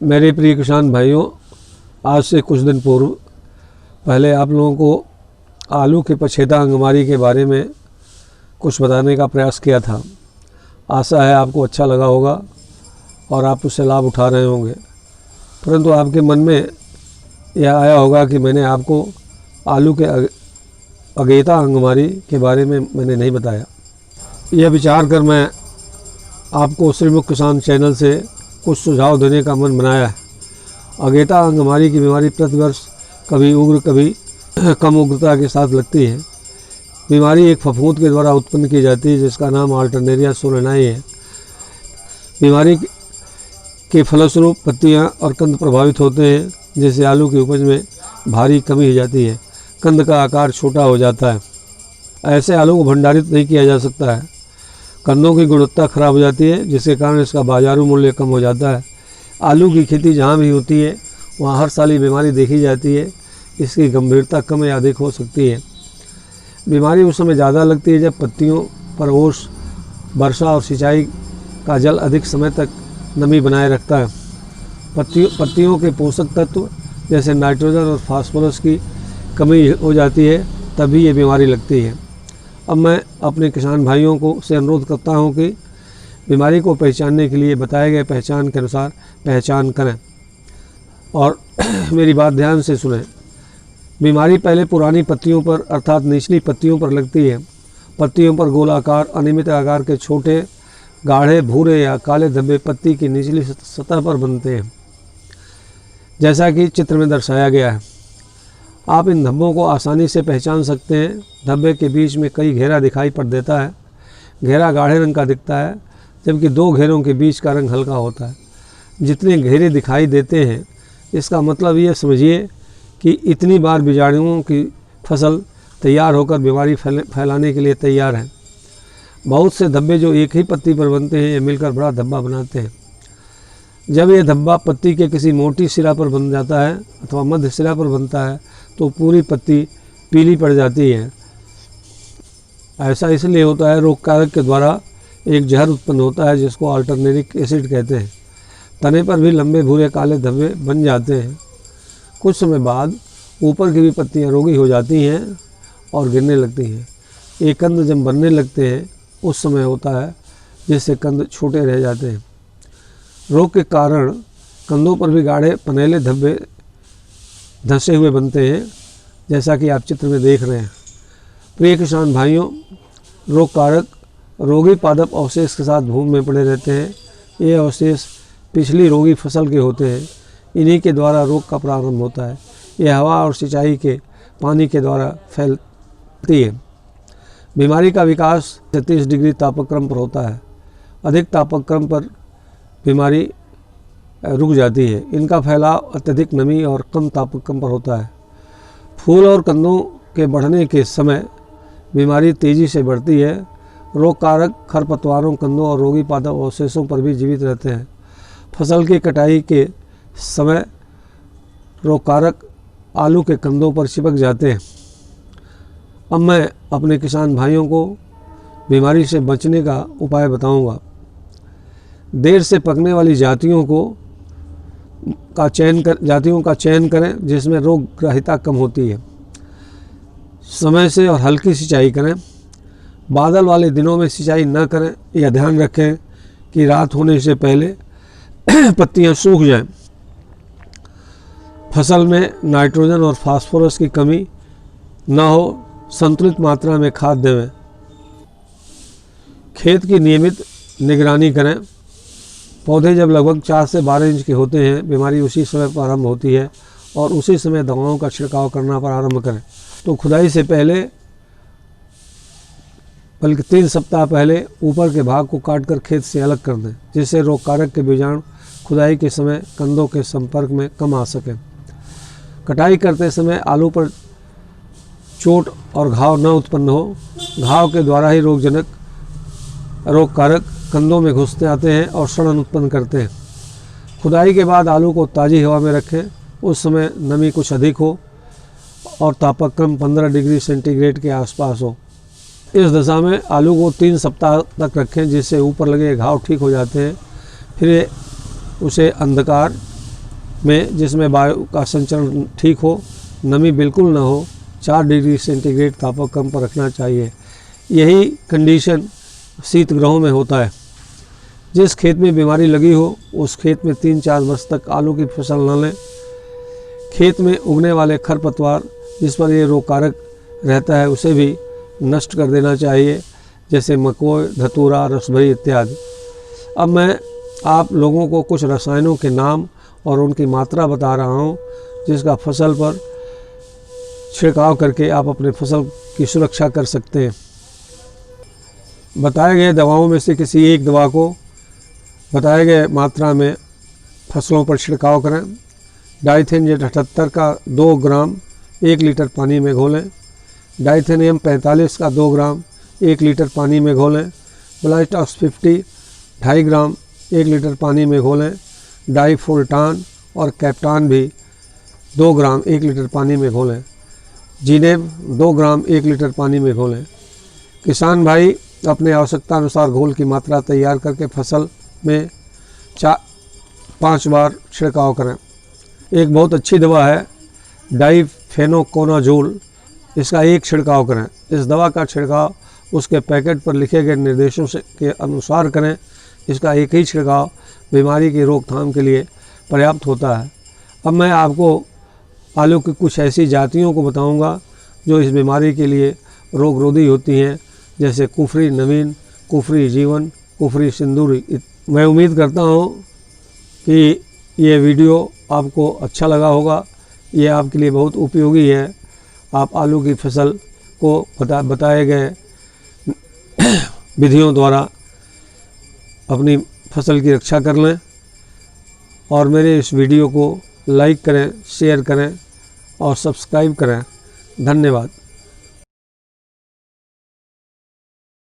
मेरे प्रिय किसान भाइयों, आज से कुछ दिन पूर्व पहले आप लोगों को आलू के पछेता अंगमारी के बारे में कुछ बताने का प्रयास किया था। आशा है आपको अच्छा लगा होगा और आप उससे लाभ उठा रहे होंगे, परंतु आपके मन में यह आया होगा कि मैंने आपको आलू के अगेता अंगमारी के बारे में मैंने नहीं बताया। यह विचार कर मैं आपको श्रीमुख किसान चैनल से कुछ सुझाव देने का मन बनाया है। अगेता अंगमारी की बीमारी प्रतिवर्ष कभी उग्र कभी कम उग्रता के साथ लगती है। बीमारी एक फफूंद के द्वारा उत्पन्न की जाती है जिसका नाम अल्टरनेरिया सोलेनाई है। बीमारी के फलस्वरूप पत्तियां और कंद प्रभावित होते हैं, जिससे आलू की उपज में भारी कमी हो जाती है। कंद का आकार छोटा हो जाता है। ऐसे आलू को भंडारित नहीं किया जा सकता है। कंदों की गुणवत्ता खराब हो जाती है, जिसके कारण इसका बाजारू मूल्य कम हो जाता है। आलू की खेती जहाँ भी होती है वहाँ हर साल ये बीमारी देखी जाती है। इसकी गंभीरता कम या अधिक हो सकती है। बीमारी उस समय ज़्यादा लगती है जब पत्तियों पर ओस, वर्षा और सिंचाई का जल अधिक समय तक नमी बनाए रखता है। पत्तियों के पोषक तत्व जैसे नाइट्रोजन और फास्फोरस की कमी हो जाती है, तभी ये बीमारी लगती है। अब मैं अपने किसान भाइयों को से अनुरोध करता हूं कि बीमारी को पहचानने के लिए बताए गए पहचान के अनुसार पहचान करें और मेरी बात ध्यान से सुनें। बीमारी पहले पुरानी पत्तियों पर अर्थात निचली पत्तियों पर लगती है। पत्तियों पर गोलाकार अनियमित आकार के छोटे गाढ़े भूरे या काले धब्बे पत्ती की निचली सतह पर बनते हैं, जैसा कि चित्र में दर्शाया गया है। आप इन धब्बों को आसानी से पहचान सकते हैं। धब्बे के बीच में कई घेरा दिखाई पड़ देता है। घेरा गाढ़े रंग का दिखता है, जबकि दो घेरों के बीच का रंग हल्का होता है। जितने घेरे दिखाई देते हैं, इसका मतलब ये समझिए कि इतनी बार बीजाणुओं की फसल तैयार होकर बीमारी फैलाने के लिए तैयार है। बहुत से धब्बे जो एक ही पत्ती पर बनते हैं, ये मिलकर बड़ा धब्बा बनाते हैं। जब ये धब्बा पत्ती के किसी मोटी सिरा पर बन जाता है अथवा मध्य सिरा पर बनता है तो पूरी पत्ती पीली पड़ जाती है। ऐसा इसलिए होता है, रोग कारक के द्वारा एक जहर उत्पन्न होता है जिसको अल्टरनेरिक एसिड कहते हैं। तने पर भी लंबे भूरे काले धब्बे बन जाते हैं। कुछ समय बाद ऊपर की भी पत्तियां रोगी हो जाती हैं और गिरने लगती हैं। ये कंद जब बनने लगते हैं उस समय होता है, जिससे कंद छोटे रह जाते हैं। रोग के कारण कंदों पर भी गाढ़े पनेले धब्बे धंसे हुए बनते हैं, जैसा कि आप चित्र में देख रहे हैं। प्रिय किसान भाइयों, रोग कारक रोगी पादप अवशेष के साथ भूमि में पड़े रहते हैं। ये अवशेष पिछली रोगी फसल के होते हैं। इन्हीं के द्वारा रोग का प्रारंभ होता है। यह हवा और सिंचाई के पानी के द्वारा फैलती है। बीमारी का विकास 33 डिग्री तापक्रम पर होता है। अधिक तापक्रम पर बीमारी रुक जाती है। इनका फैलाव अत्यधिक नमी और कम तापक्रम पर होता है। फूल और कंदों के बढ़ने के समय बीमारी तेज़ी से बढ़ती है। रोग कारक खरपतवारों, कंदों और रोगी पादप अवशेषों पर भी जीवित रहते हैं। फसल की कटाई के समय रोग कारक आलू के कंदों पर चिपक जाते हैं। अब मैं अपने किसान भाइयों को बीमारी से बचने का उपाय बताऊंगा। देर से पकने वाली जातियों का चयन करें जिसमें रोग ग्राहिता कम होती है। समय से और हल्की सिंचाई करें। बादल वाले दिनों में सिंचाई न करें। यह ध्यान रखें कि रात होने से पहले पत्तियां सूख जाएं। फसल में नाइट्रोजन और फास्फोरस की कमी न हो, संतुलित मात्रा में खाद दें। खेत की नियमित निगरानी करें। पौधे जब लगभग 4 से 12 इंच के होते हैं, बीमारी उसी समय प्रारंभ होती है और उसी समय दवाओं का छिड़काव करना प्रारंभ करें। तो खुदाई से पहले, बल्कि 3 सप्ताह पहले ऊपर के भाग को काटकर खेत से अलग कर दें, जिससे रोग कारक के बीजाणु खुदाई के समय कंदों के संपर्क में कम आ सकें। कटाई करते समय आलू पर चोट और घाव न उत्पन्न हो। घाव के द्वारा ही रोग कारक कंदों में घुसते आते हैं और सड़न उत्पन्न करते हैं। खुदाई के बाद आलू को ताज़ी हवा में रखें। उस समय नमी कुछ अधिक हो और तापक्रम 15 डिग्री सेंटीग्रेड के आसपास हो। इस दशा में आलू को 3 सप्ताह तक रखें, जिससे ऊपर लगे घाव ठीक हो जाते हैं। फिर उसे अंधकार में जिसमें वायु का संचरण ठीक हो, नमी बिल्कुल ना हो, 4 डिग्री सेंटीग्रेड तापक्रम पर रखना चाहिए। यही कंडीशन शीत ग्रहों में होता है। जिस खेत में बीमारी लगी हो उस खेत में 3-4 वर्ष तक आलू की फसल न लें। खेत में उगने वाले खरपतवार जिस पर ये रोग कारक रहता है उसे भी नष्ट कर देना चाहिए, जैसे मकोई, धतूरा, रसभरी इत्यादि। अब मैं आप लोगों को कुछ रसायनों के नाम और उनकी मात्रा बता रहा हूँ, जिसका फसल पर छिड़काव करके आप अपने फसल की सुरक्षा कर सकते हैं। बताए गए दवाओं में से किसी एक दवा को बताए गए मात्रा में फसलों पर छिड़काव करें। डाइथेनजेट 78 का 2 ग्राम 1 लीटर पानी में घोलें। डाइथेनियम 45 का 2 ग्राम 1 लीटर पानी में घोलें। ब्लास्टॉक्स 50 2.5 ग्राम 1 लीटर पानी में घोलें। डाइफोल्टान और कैप्टान भी 2 ग्राम 1 लीटर पानी में घोलें। जीनेब 2 ग्राम 1 लीटर पानी में घोलें। किसान भाई अपने आवश्यकता अनुसार घोल की मात्रा तैयार करके फसल में 5 बार छिड़काव करें। एक बहुत अच्छी दवा है डाइफेनोकोनाजोल, इसका 1 छिड़काव करें। इस दवा का छिड़काव उसके पैकेट पर लिखे गए निर्देशों के अनुसार करें। इसका एक ही छिड़काव बीमारी की रोकथाम के लिए पर्याप्त होता है। अब मैं आपको आलू की कुछ ऐसी जातियों को बताऊंगा जो इस बीमारी के लिए रोगरोधी होती हैं, जैसे कुफरी नवीन, कुफरी जीवन, कुफरी सिंदूरी। मैं उम्मीद करता हूं कि ये वीडियो आपको अच्छा लगा होगा। ये आपके लिए बहुत उपयोगी है। आप आलू की फसल को बताए गए विधियों द्वारा अपनी फसल की रक्षा कर लें और मेरे इस वीडियो को लाइक करें, शेयर करें और सब्सक्राइब करें। धन्यवाद।